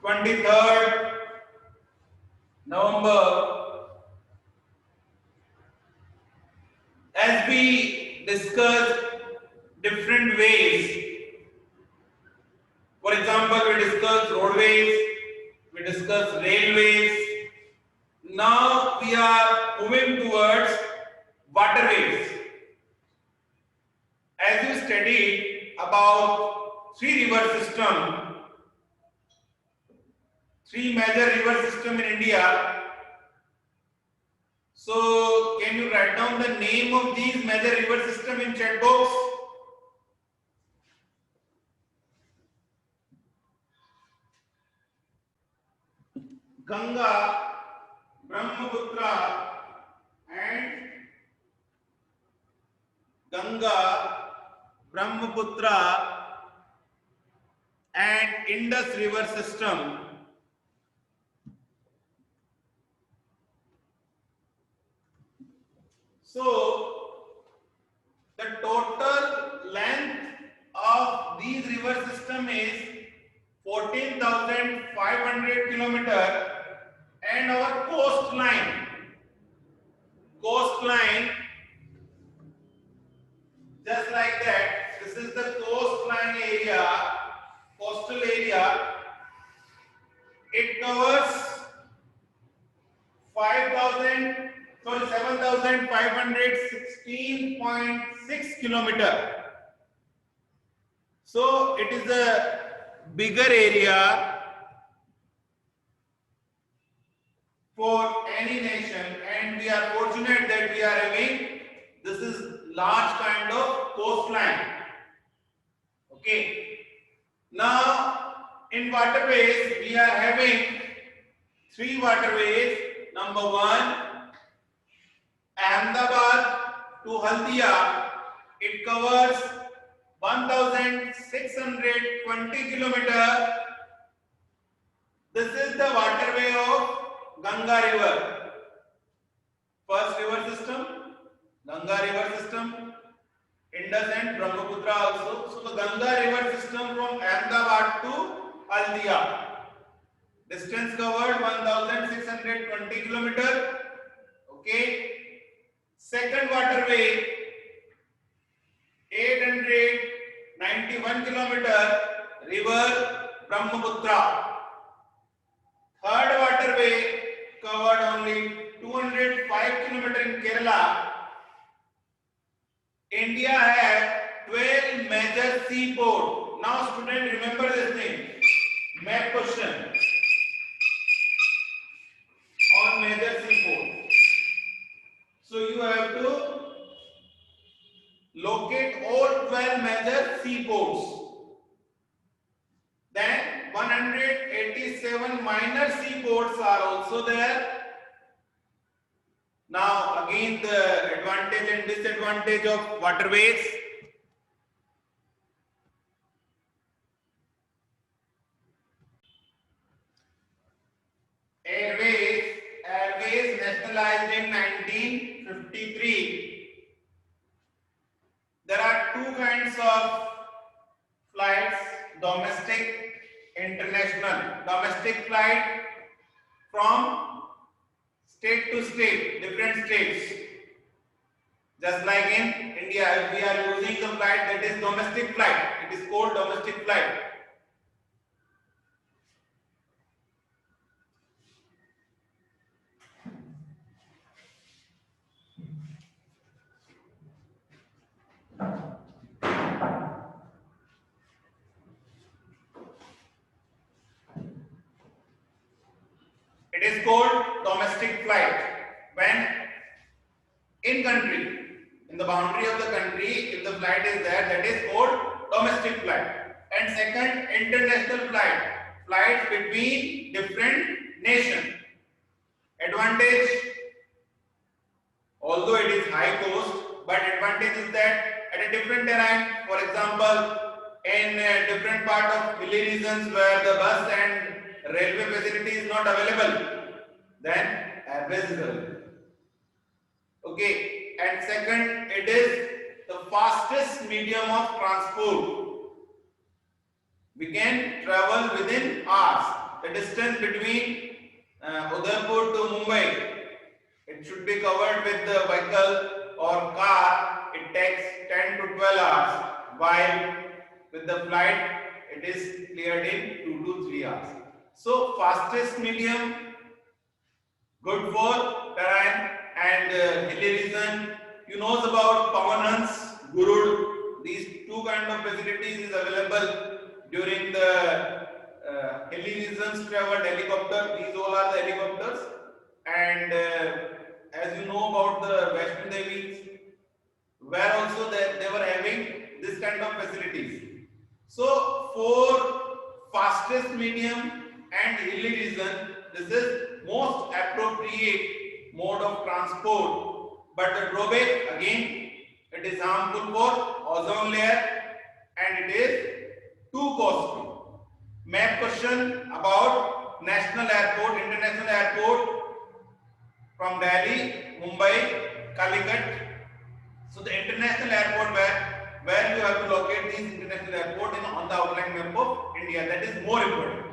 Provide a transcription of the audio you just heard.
23rd November, as we discussed different ways. For example, we discussed roadways, we discussed railways. Now we are moving towards waterways. As you studied about three major river system in India. So can you write down the name of these major river system in chat box? Ganga, Brahmaputra and Indus river system. So the total length of these river system is 14,500 kilometer, and our coastline just like that. This is the coastline area, coastal area. It covers 7,516.6 kilometer. So it is a bigger area for any nation, and we are fortunate that we are having this is large kind of coastline. Okay. Now in waterways we are having three waterways. Number one, Ahmedabad to Haldia. It covers 1,620 kilometer. This is the waterway of Ganga river. First river system, Ganga river system, Indus and Brahmaputra also. So the Ganga river system from Ahmedabad to Haldia. Distance covered 1,620 kilometer. Okay. Second waterway 891 kilometer, river Brahmaputra. Third waterway covered only 205 kilometer in Kerala. India has 12 major seaports. Now student, remember this thing. Map question on major seaports. So you have to locate all 12 major seaports. Then 187 minor seaports are also there. Now again the advantage and disadvantage of waterways. Airways nationalized in 1953. There are two kinds of flights: domestic, international. Domestic flight from state to state, different states. Just like in India, if we are using the flight, that is domestic flight. It is called domestic flight. It is called domestic flight when in country, in the boundary of the country, if the flight is there, that is called domestic flight. And second, international flight, flights between different nations. Advantage, although it is high cost, but advantage is that at a different terrain, for example, in a different part of hilly regions where the bus and railway facility is not available, then airways is available. Okay. And second, it is the fastest medium of transport. We can travel within hours. the distance between Udaipur to Mumbai, it should be covered with the vehicle or car. It takes 10 to 12 hours, while with the flight it is cleared in 2 to 3 hours. So fastest medium, good for terrain and hilly region. You knows about Pavanhans, Gurud. These two kind of facilities is available during the hilly regions traveled helicopter. These all are the helicopters. And as you know about the Vaishno Devis, where also they were having this kind of facilities. So for fastest medium and hilly region, this is most appropriate mode of transport. But the drawback again, it is harmful for ozone layer and it is too costly. Map question about national airport, international airport from Delhi, Mumbai, Calicut. So the international airport where you have to locate these international airport on the outline map of India, that is more important.